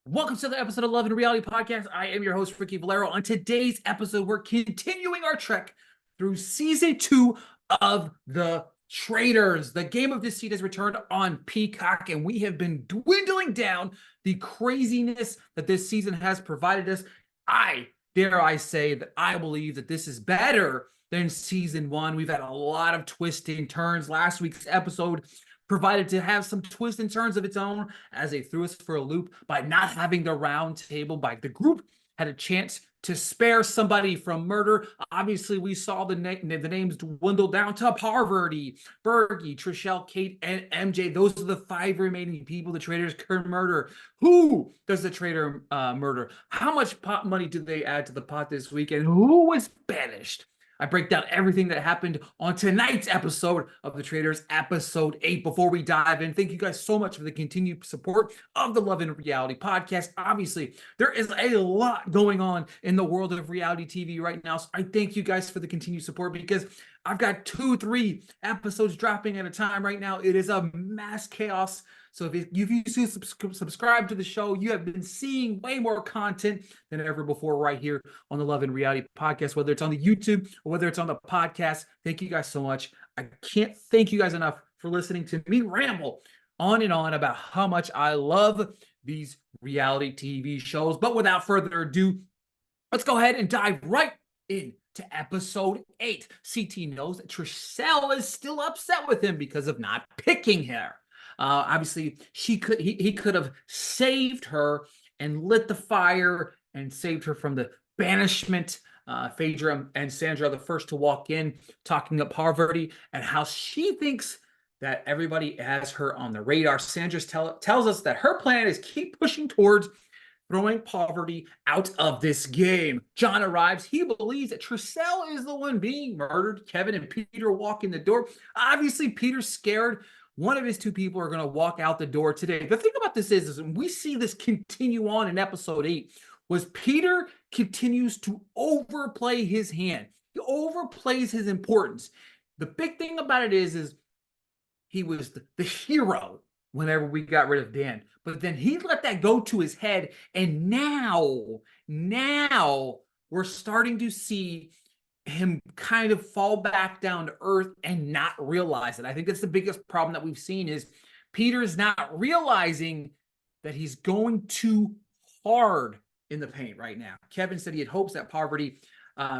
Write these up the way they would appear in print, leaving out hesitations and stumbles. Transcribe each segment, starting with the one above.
Welcome to the episode 11 Reality Podcast. I am your host, Ricky Valero. On today's episode, we're continuing our trek through season 2 of The Traitors. The game of deceit has returned on Peacock, and we have been dwindling down the craziness that this season has provided us. Dare I say that I believe that this is better than season 1. We've had a lot of twists and turns. Last week's episode provided to have some twists and turns of its own as they threw us for a loop by not having the round table. By the group had a chance to spare somebody from murder. Obviously, we saw the names dwindle down to Parvati, Bergie, Trishelle, Kate, and MJ. Those are the 5 remaining people the Traitors could murder. Who does the Traitor murder? How much pot money did they add to the pot this week? And who was banished? I break down everything that happened on tonight's episode of The Traitors, episode 8. Before we dive in, thank you guys so much for the continued support of the Love and Reality podcast. Obviously, there is a lot going on in the world of reality TV right now, so I thank you guys for the continued support because I've got 2-3 episodes dropping at a time right now. It is a mass chaos. So if you subscribe to the show, you have been seeing way more content than ever before right here on the Love and Reality podcast, whether it's on the YouTube or whether it's on the podcast. Thank you guys so much. I can't thank you guys enough for listening to me ramble on and on about how much I love these reality TV shows. But without further ado, let's go ahead and dive right into episode 8. CT knows that Trishelle is still upset with him because of not picking her. Obviously, he could have saved her and lit the fire and saved her from the banishment. Phaedra and Sandra are the first to walk in, talking up Parvati and how she thinks that everybody has her on the radar. Sandra tells us that her plan is keep pushing towards throwing Parvati out of this game. John arrives. He believes that Trishelle is the one being murdered. Kevin and Peter walk in the door. Obviously, Peter's scared. One of his 2 people are going to walk out the door today. The thing about this is when we see this continue on in episode 8, was Peter continues to overplay his hand. He overplays his importance. The big thing about it is he was the hero whenever we got rid of Dan. But then he let that go to his head. And now we're starting to see him kind of fall back down to earth and not realize it. I think that's the biggest problem that we've seen is Peter's not realizing that he's going too hard in the paint right now. Kevin said he had hopes that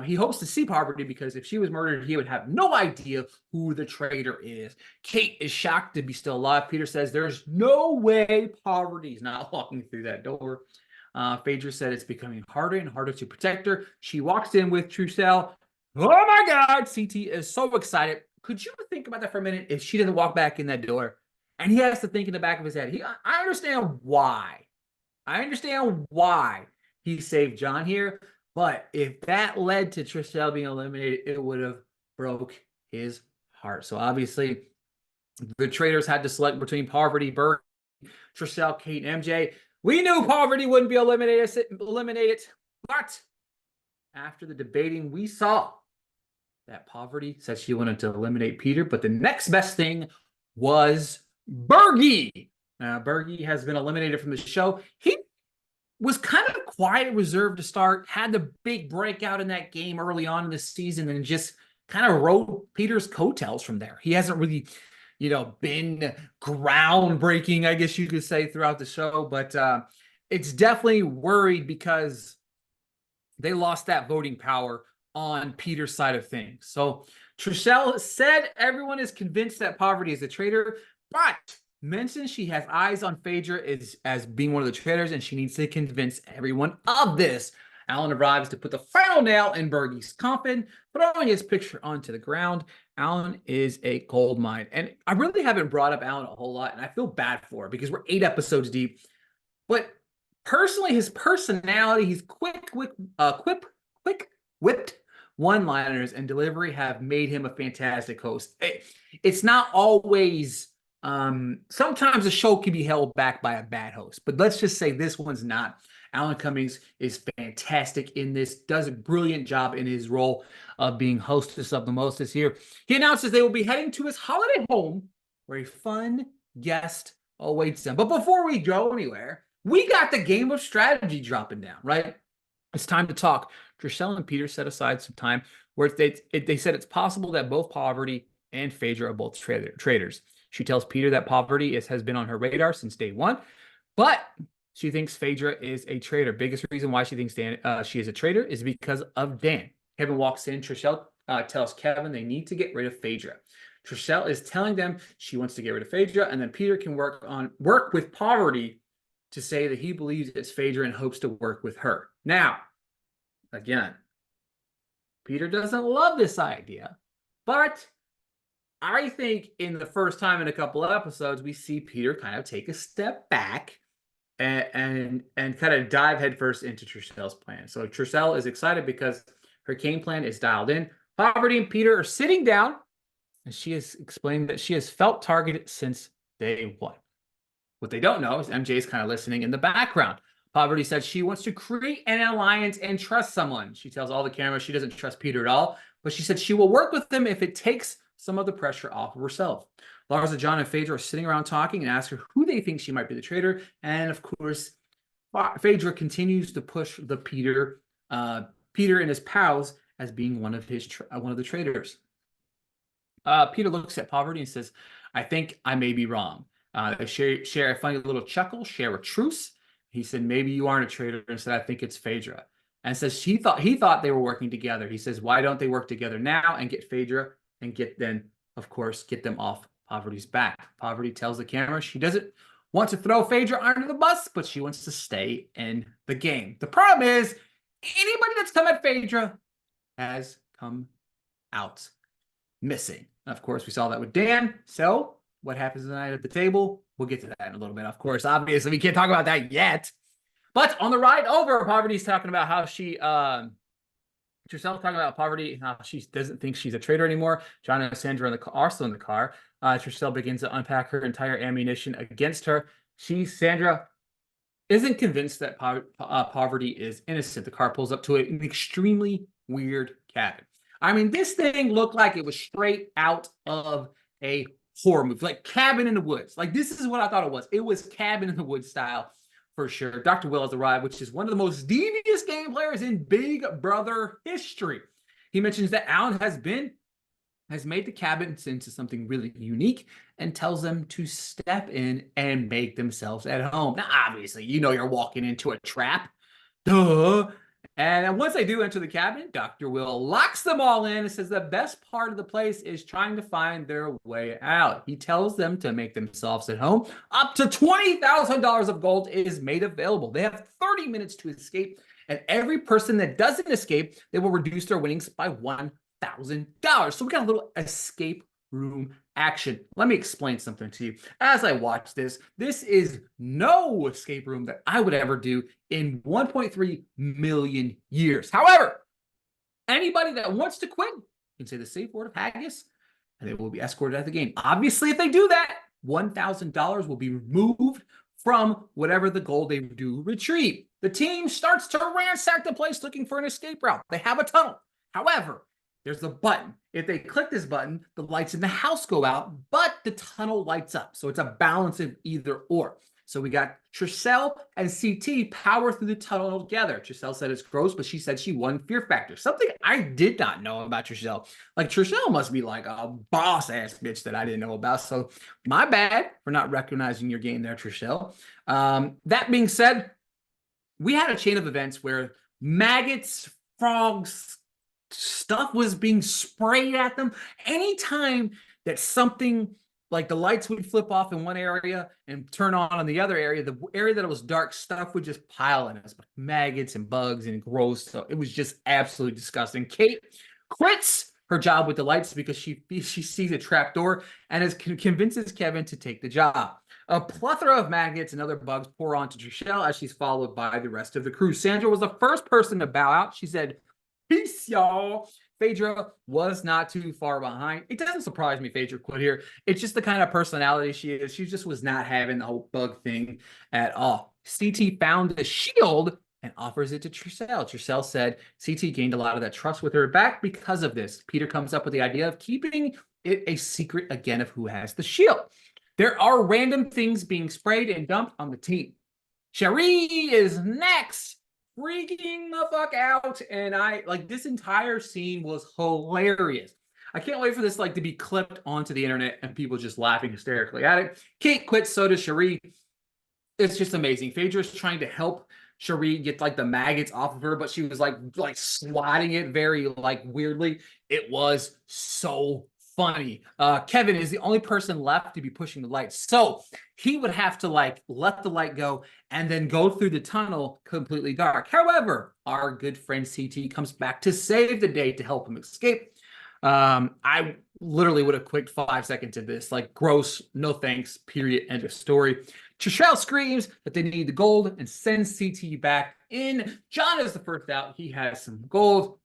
he hopes to see Parvati because if she was murdered, he would have no idea who the traitor is. Kate is shocked to be still alive. Peter says there's no way Parvati's not walking through that door. Phaedra said it's becoming harder and harder to protect her. She walks in with Trishelle. Oh my God, CT is so excited. Could you think about that for a minute if she doesn't walk back in that door? And he has to think in the back of his head. I understand why. He saved John here. But if that led to Trishelle being eliminated, it would have broke his heart. So obviously, the Traitors had to select between Parvati, Bergie, Trishelle, Kate, and MJ. We knew Parvati wouldn't be eliminated. But after the debating, we saw that Parvati said she wanted to eliminate Peter, but the next best thing was Bergie. Bergie has been eliminated from the show. He was kind of quiet and reserved to start, had the big breakout in that game early on in the season, and just kind of rode Peter's coattails from there. He hasn't really, been groundbreaking, I guess you could say, throughout the show, but it's definitely worried because they lost that voting power on Peter's side of things. So Trishelle said everyone is convinced that Parvati is a traitor, but mentions she has eyes on Phaedra as being one of the traitors, and she needs to convince everyone of this. Alan arrives to put the final nail in Bergie's coffin, throwing his picture onto the ground. Alan is a gold mine. And I really haven't brought up Alan a whole lot, and I feel bad for it because we're 8 episodes deep. But personally, his personality, he's quick-whipped one-liners and delivery have made him a fantastic host. It's not always... sometimes a show can be held back by a bad host, but let's just say this one's not. Alan Cummings is fantastic in this, does a brilliant job in his role of being hostess of the most this year. He announces they will be heading to his holiday home where a fun guest awaits them. But before we go anywhere, we got the game of strategy dropping down, right? It's time to talk. Trishelle and Peter set aside some time where they said it's possible that both Poverty and Phaedra are both traitors. She tells Peter that Poverty has been on her radar since day one, but she thinks Phaedra is a traitor. Biggest reason why she thinks she is a traitor is because of Dan. Kevin walks in. Trishelle tells Kevin they need to get rid of Phaedra. Trishelle is telling them she wants to get rid of Phaedra, and then Peter can work with Poverty to say that he believes it's Phaedra and hopes to work with her. Now, again, Peter doesn't love this idea, but I think in the first time in a couple of episodes, we see Peter kind of take a step back and kind of dive headfirst into Trishelle's plan. So Trishelle is excited because her game plan is dialed in. Poverty and Peter are sitting down, and she has explained that she has felt targeted since day one. What they don't know is MJ is kind of listening in the background. Poverty said she wants to create an alliance and trust someone. She tells all the cameras she doesn't trust Peter at all, but she said she will work with him if it takes some of the pressure off of herself. Larsa, John, and Phaedra are sitting around talking and ask her who they think she might be the traitor. And of course, Phaedra continues to push the Peter and his pals as being one of the traitors. Peter looks at Poverty and says, "I think I may be wrong." They share a funny little chuckle, share a truce. He said, "Maybe you aren't a traitor," and said, "I think it's Phaedra." And says he thought they were working together. He says, "Why don't they work together now and get Phaedra and get them off Poverty's back?" Poverty tells the camera she doesn't want to throw Phaedra under the bus, but she wants to stay in the game. The problem is, anybody that's come at Phaedra has come out missing. Of course, we saw that with Dan. So what happens tonight at the table? We'll get to that in a little bit. Of course, obviously, we can't talk about that yet. But on the ride over, Poverty's talking about how Trishelle's talking about Poverty, how she doesn't think she's a traitor anymore. John and Sandra are still in the car. Trishelle begins to unpack her entire ammunition against her. Sandra isn't convinced that Poverty is innocent. The car pulls up to an extremely weird cabin. I mean, this thing looked like it was straight out of a horror movie, like Cabin in the Woods. Like, this is what I thought it was. It was Cabin in the Woods style for sure. Dr. Will has arrived, which is one of the most devious game players in Big Brother history. He mentions that Alan has made the cabins into something really unique and tells them to step in and make themselves at home. Now, obviously, you know you're walking into a trap. Duh. And once they do enter the cabin, Dr. Will locks them all in and says the best part of the place is trying to find their way out. He tells them to make themselves at home. Up to $20,000 of gold is made available. They have 30 minutes to escape, and every person that doesn't escape, they will reduce their winnings by $1,000. So we got a little escape room action. Let me explain something to you. As I watch this is no escape room that I would ever do in 1.3 million years. However, anybody that wants to quit can say the safe word of haggis, and they will be escorted out of the game. Obviously, if they do that, $1,000 will be removed from whatever the goal they do retrieve. The team starts to ransack the place looking for an escape route. They have a tunnel. However, there's a button. If they click this button, the lights in the house go out, but the tunnel lights up. So it's a balance of either or. So we got Trishelle and CT power through the tunnel together. Trishelle said it's gross, but she said she won Fear Factor. Something I did not know about Trishelle. Like, Trishelle must be like a boss-ass bitch that I didn't know about. So my bad for not recognizing your game there, Trishelle. That being said, we had a chain of events where maggots, frogs, stuff was being sprayed at them. Anytime that something like the lights would flip off in one area and turn on in the other area, the area that was dark, stuff would just pile in us, maggots and bugs and gross. So it was just absolutely disgusting. Kate quits her job with the lights because she sees a trapdoor and convinces Kevin to take the job. A plethora of maggots and other bugs pour onto Trishelle as she's followed by the rest of the crew. Sandra was the first person to bow out. She said, "Peace, y'all." Phaedra was not too far behind. It doesn't surprise me Phaedra quit here. It's just the kind of personality she is. She just was not having the whole bug thing at all. CT found the shield and offers it to Trishelle. Trishelle said CT gained a lot of that trust with her back because of this. Peter comes up with the idea of keeping it a secret again of who has the shield. There are random things being sprayed and dumped on the team. Sheree is next, freaking the fuck out. And I like this entire scene was hilarious. I can't wait for this like to be clipped onto the internet and people just laughing hysterically at it. Kate quits, so does Sheree. It's just amazing. Phaedra's trying to help Sheree get like the maggots off of her, but she was like swatting it very like weirdly. It was so funny. Kevin is the only person left to be pushing the light, so he would have to like let the light go and then go through the tunnel completely dark. However, our good friend CT comes back to save the day to help him escape. I literally would have quit 5 seconds of this. Like, gross, no thanks, period, end of story. Trishelle screams that they need the gold and sends CT back in. John is the first out. He has some gold.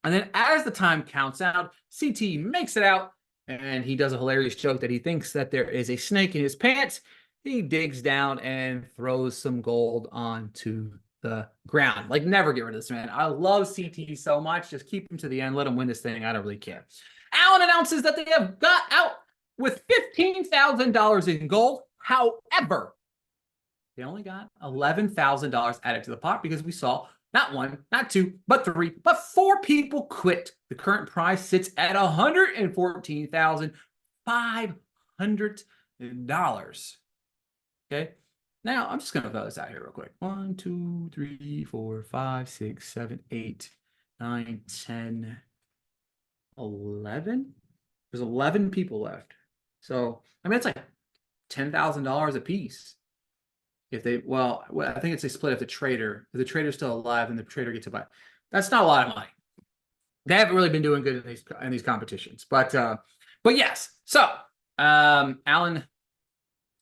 And then as the time counts out, CT makes it out, and he does a hilarious joke that he thinks that there is a snake in his pants. He digs down and throws some gold onto the ground. Like, never get rid of this man. I love CT so much. Just keep him to the end. Let him win this thing. I don't really care. Alan announces that they have got out with $15,000 in gold. However, they only got $11,000 added to the pot because we saw not one, not two, but three, but four people quit. The current prize sits at $114,500. Okay. Now I'm just gonna throw this out here real quick. 1, 2, 3, 4, 5, 6, 7, 8, 9, 10, 11. There's 11 people left. So I mean it's like $10,000 a piece. If they, well, I think it's a split if the Traitor's still alive and the Traitor gets a buy. That's not a lot of money. They haven't really been doing good in these competitions, but yes. So Alan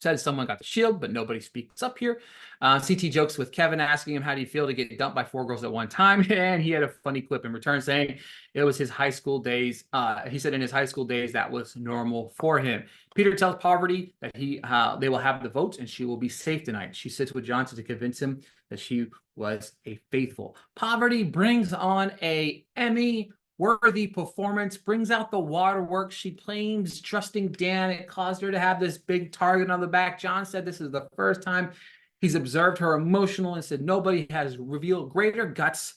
said someone got the shield, but nobody speaks up here. CT jokes with Kevin, asking him how do you feel to get dumped by 4 girls at one time, and he had a funny clip in return saying it was his high school days. He said in his high school days that was normal for him. Peter tells Poverty that they will have the votes and she will be safe tonight. She sits with Johnson to convince him that she was a faithful. Poverty brings on a Emmy-worthy performance, brings out the waterworks. She claims trusting Dan. It caused her to have this big target on the back. John said this is the first time he's observed her emotional and said nobody has revealed greater guts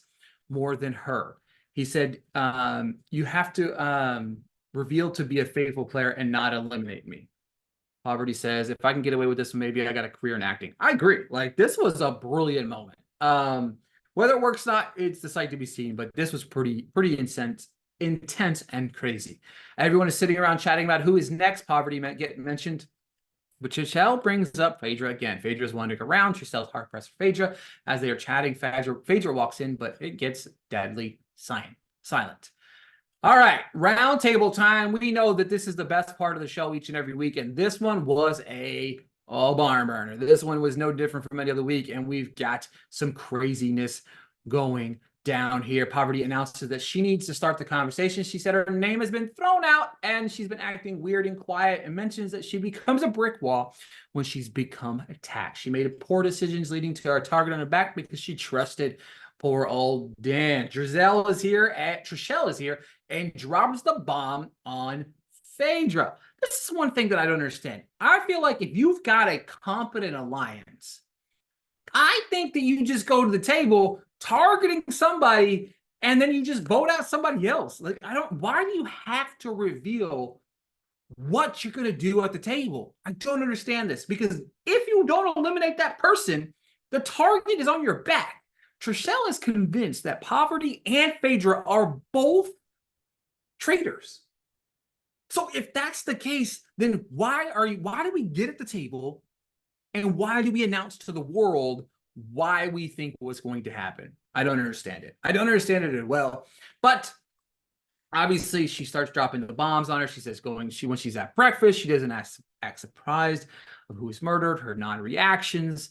more than her. He said, you have to reveal to be a faithful player and not eliminate me. Poverty says, if I can get away with this, maybe I got a career in acting. I agree. Like, this was a brilliant moment. Whether it works or not, it's the sight to be seen, but this was pretty intense and crazy. Everyone is sitting around chatting about who is next. Poverty get mentioned, but Trishelle brings up Phaedra again. Phaedra is wandering around. Trichelle's hard-pressed for Phaedra. As they are chatting, Phaedra walks in, but it gets deadly silent. All right, round table time. We know that this is the best part of the show each and every week, and this one was a barn burner. This one was no different from any other week, and we've got some craziness going down here. Poverty announces that she needs to start the conversation. She said her name has been thrown out, and she's been acting weird and quiet, and mentions that she becomes a brick wall when she's become attacked. She made poor decisions leading to her target on her back because she trusted poor old Dan. Trishelle is here and drops the bomb on Phaedra. This is one thing that I don't understand. I feel like if you've got a competent alliance, I think that you just go to the table targeting somebody and then you just vote out somebody else. Like, why do you have to reveal what you're going to do at the table? I don't understand this, because if you don't eliminate that person, the target is on your back. Trishelle is convinced that Poverty and Phaedra are both traitors. So if that's the case, then why do we get at the table, and why do we announce to the world why we think what's going to happen? I don't understand it. I don't understand it as well. But obviously, she starts dropping the bombs on her. She says when she's at breakfast, she doesn't act surprised of who's murdered, her non-reactions.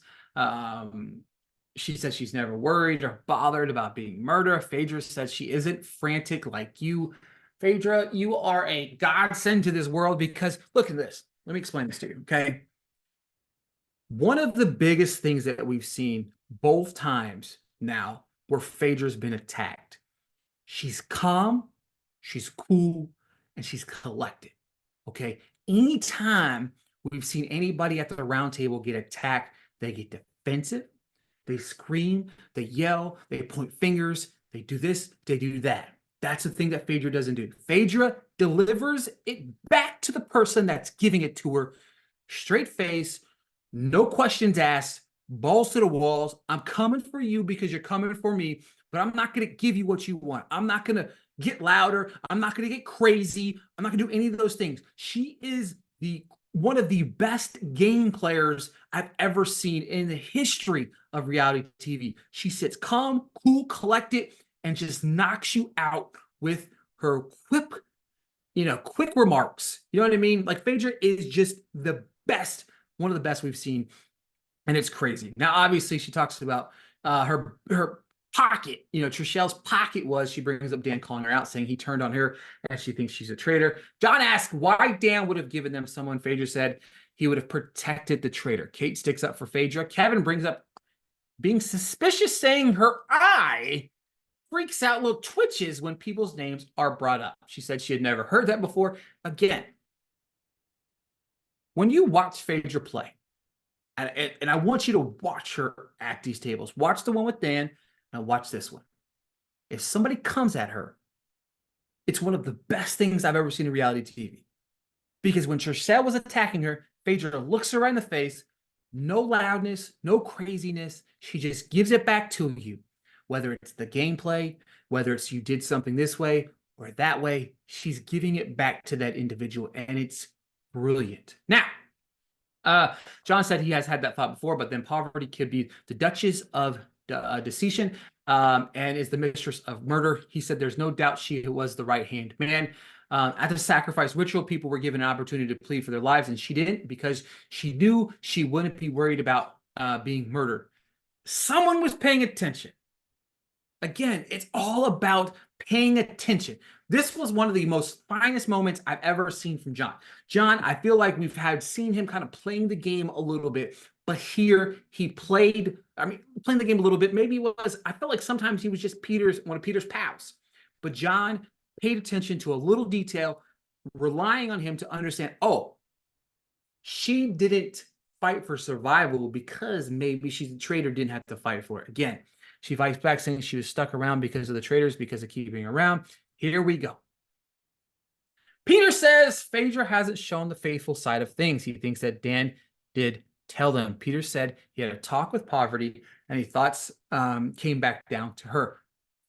She says she's never worried or bothered about being murdered. Phaedra says she isn't frantic like you. Phaedra, you are a godsend to this world, because look at this. Let me explain this to you, okay? One of the biggest things that we've seen both times now where Phaedra's been attacked, she's calm, she's cool, and she's collected, okay? Anytime we've seen anybody at the round table get attacked, They get defensive. They scream. They yell. They point fingers. They do this. They do that. That's the thing that Phaedra doesn't do. Phaedra delivers it back to the person that's giving it to her. Straight face, no questions asked, balls to the walls. I'm coming for you because you're coming for me, but I'm not going to give you what you want. I'm not going to get louder. I'm not going to get crazy. I'm not going to do any of those things. She is one of the best game players I've ever seen in the history of reality TV. She sits calm, cool, collected, and just knocks you out with her quick remarks. You know what I mean? Like, Phaedra is just the best, one of the best we've seen, and it's crazy. Now, obviously, she talks about her pocket. Trishelle's pocket was, she brings up Dan calling her out, saying he turned on her, and she thinks she's a traitor. John asked why Dan would have given them someone. Phaedra said he would have protected the traitor. Kate sticks up for Phaedra. Kevin brings up being suspicious, saying her eye freaks out, little twitches when people's names are brought up. She said she had never heard that before. Again, when you watch Phaedra play, and I want you to watch her at these tables. Watch the one with Dan, and watch this one. If somebody comes at her, it's one of the best things I've ever seen in reality TV. Because when Trishelle was attacking her, Phaedra looks her right in the face, no loudness, no craziness. She just gives it back to you. Whether it's the gameplay, whether it's you did something this way or that way, she's giving it back to that individual, and it's brilliant. Now, John said he has had that thought before, but then Poverty could be the Duchess of Decision and is the mistress of murder. He said there's no doubt she was the right-hand man. At the sacrifice ritual, people were given an opportunity to plead for their lives, and she didn't because she knew she wouldn't be worried about being murdered. Someone was paying attention. Again, it's all about paying attention. This was one of the most finest moments I've ever seen from John. John, I feel like we've seen him kind of playing the game a little bit, but here he playing the game a little bit. Maybe I felt like sometimes he was just one of Peter's pals. But John paid attention to a little detail, relying on him to understand, oh, she didn't fight for survival because maybe she's a traitor, didn't have to fight for it. Again, she fights back saying she was stuck around because of the traitors, because of keeping around. Here we go. Peter says Phaedra hasn't shown the faithful side of things. He thinks that Dan did tell them. Peter said he had a talk with Poverty, and his thoughts came back down to her.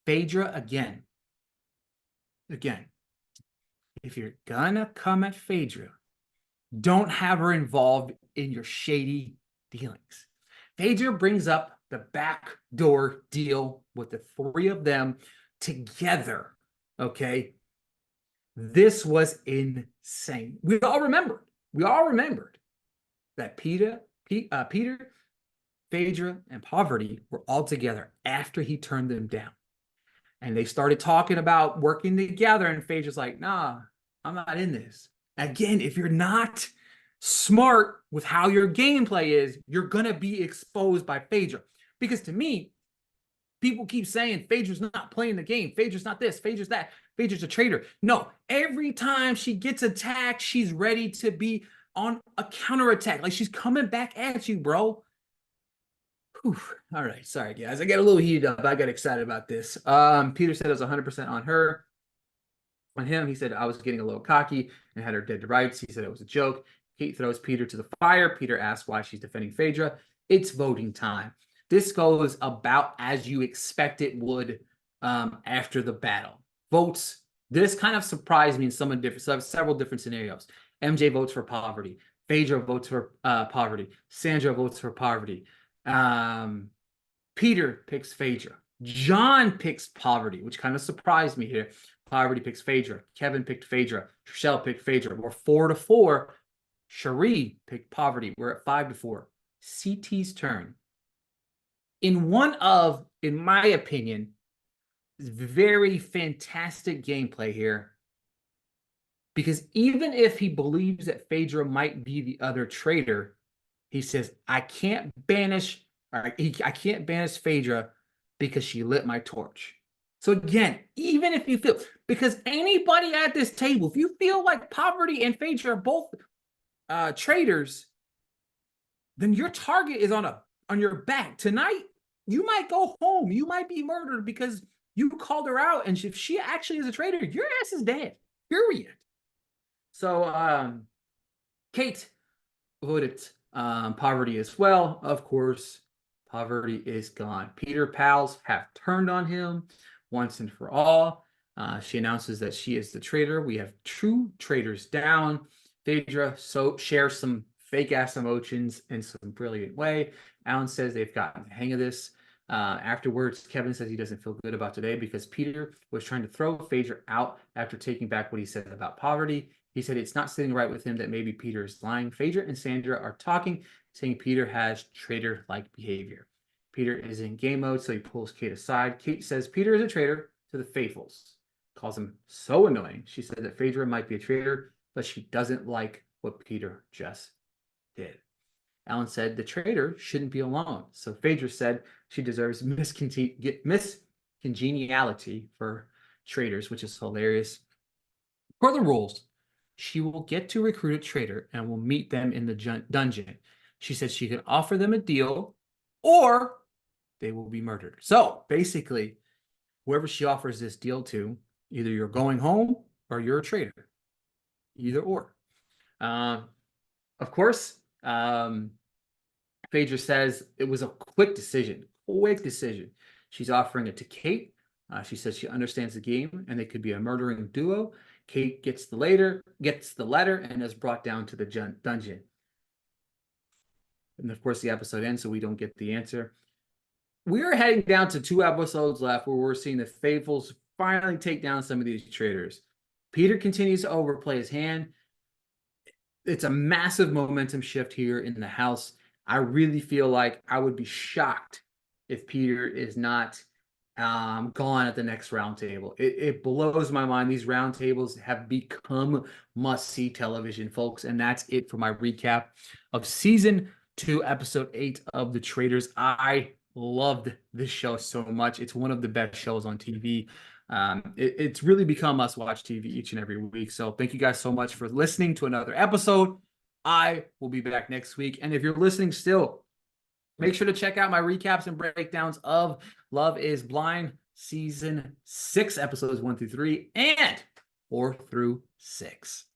Phaedra, again, if you're gonna come at Phaedra, don't have her involved in your shady dealings. Phaedra brings up the backdoor deal with the three of them together, okay? This was insane. We all remembered that Peter, Phaedra, and Poverty were all together after he turned them down. And they started talking about working together, and Phaedra's like, nah, I'm not in this. Again, if you're not smart with how your gameplay is, you're going to be exposed by Phaedra. Because to me, people keep saying Phaedra's not playing the game. Phaedra's not this. Phaedra's that. Phaedra's a traitor. No, every time she gets attacked, she's ready to be on a counterattack. Like, she's coming back at you, bro. Whew. All right. Sorry, guys. I got a little heated up. I got excited about this. Peter said it was 100% on her. On him, he said I was getting a little cocky and had her dead to rights. He said it was a joke. Kate throws Peter to the fire. Peter asks why she's defending Phaedra. It's voting time. This goes about as you expect it would after the battle. Votes. This kind of surprised me in several different scenarios. MJ votes for Poverty. Phaedra votes for Poverty. Sandra votes for Poverty. Peter picks Phaedra. John picks Poverty, which kind of surprised me here. Poverty picks Phaedra. Kevin picked Phaedra. Trishelle picked Phaedra. We're 4-4. Sheree picked Poverty. We're at 5-4. CT's turn. In my opinion, very fantastic gameplay here. Because even if he believes that Phaedra might be the other traitor, he says, I can't banish Phaedra because she lit my torch. So again, even if you feel, because anybody at this table, if you feel like Poverty and Phaedra are both traitors, then your target is on your back. Tonight, you might go home. You might be murdered because you called her out. And if she actually is a traitor, your ass is dead. Period. So Kate voted poverty as well. Of course, poverty is gone. Peter pals have turned on him once and for all. She announces that she is the traitor. We have true traitors down. Phaedra shares some fake ass emotions in some brilliant way. Alan says they've gotten the hang of this. Afterwards, Kevin says he doesn't feel good about today because Peter was trying to throw Phaedra out after taking back what he said about poverty. He said it's not sitting right with him that maybe Peter is lying. Phaedra and Sandra are talking, saying Peter has traitor-like behavior. Peter is in game mode, so he pulls Kate aside. Kate says Peter is a traitor to the faithfuls. Calls him so annoying. She said that Phaedra might be a traitor, but she doesn't like what Peter just did. Alan said the traitor shouldn't be alone. So Phaedra said she deserves miscongeniality for traitors, which is hilarious. Per the rules, she will get to recruit a traitor and will meet them in the dungeon. She said she can offer them a deal or they will be murdered. So basically, whoever she offers this deal to, either you're going home or you're a traitor. Either or. Of course, Phaedra says it was a quick decision. Quick decision. She's offering it to Kate. She says she understands the game and they could be a murdering duo. Kate gets the letter, and is brought down to the dungeon. And of course, the episode ends, so we don't get the answer. We're heading down to 2 episodes left where we're seeing the Faithfuls finally take down some of these traitors. Peter continues to overplay his hand. It's a massive momentum shift here in the house. I really feel like I would be shocked if Peter is not gone at the next roundtable. It blows my mind. These roundtables have become must-see television, folks. And that's it for my recap of season 2, episode 8 of The Traitors. I loved this show so much. It's one of the best shows on TV. It's really become must-watch TV each and every week. So thank you guys so much for listening to another episode. I will be back next week. And if you're listening still, make sure to check out my recaps and breakdowns of Love is Blind season 6, episodes 1 through 3 and 4 through 6.